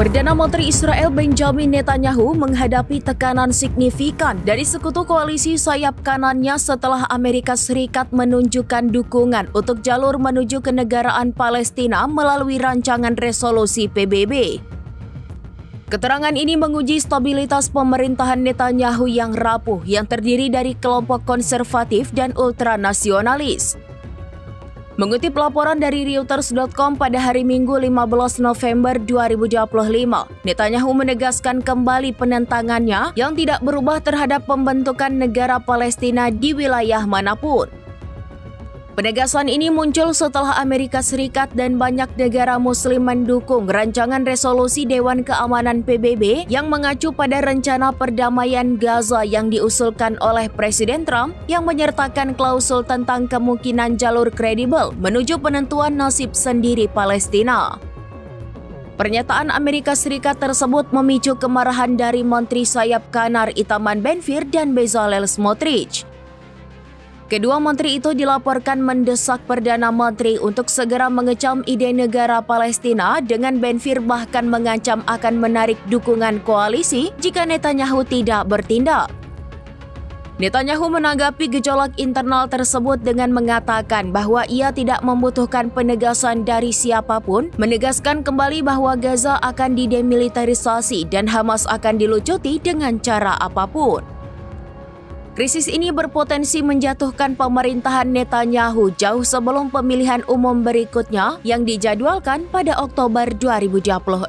Perdana Menteri Israel Benjamin Netanyahu menghadapi tekanan signifikan dari sekutu koalisi sayap kanannya setelah Amerika Serikat menunjukkan dukungan untuk jalur menuju kenegaraan Palestina melalui rancangan resolusi PBB. Keterangan ini menguji stabilitas pemerintahan Netanyahu yang rapuh yang terdiri dari kelompok konservatif dan ultranasionalis. Mengutip laporan dari Reuters.com pada hari Minggu 15 November 2025, Netanyahu menegaskan kembali penentangannya yang tidak berubah terhadap pembentukan negara Palestina di wilayah manapun. Penegasan ini muncul setelah Amerika Serikat dan banyak negara Muslim mendukung rancangan resolusi Dewan Keamanan PBB yang mengacu pada rencana perdamaian Gaza yang diusulkan oleh Presiden Trump yang menyertakan klausul tentang kemungkinan jalur kredibel menuju penentuan nasib sendiri Palestina. Pernyataan Amerika Serikat tersebut memicu kemarahan dari Menteri Sayap Kanan Itamar Ben-Gvir dan Bezalel Smotrich. Kedua menteri itu dilaporkan mendesak Perdana Menteri untuk segera mengecam ide negara Palestina dengan Ben-Gvir bahkan mengancam akan menarik dukungan koalisi jika Netanyahu tidak bertindak. Netanyahu menanggapi gejolak internal tersebut dengan mengatakan bahwa ia tidak membutuhkan penegasan dari siapapun, menegaskan kembali bahwa Gaza akan didemilitarisasi dan Hamas akan dilucuti dengan cara apapun. Krisis ini berpotensi menjatuhkan pemerintahan Netanyahu jauh sebelum pemilihan umum berikutnya yang dijadwalkan pada Oktober 2026.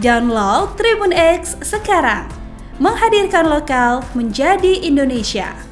Download Tribun X sekarang, menghadirkan lokal menjadi Indonesia.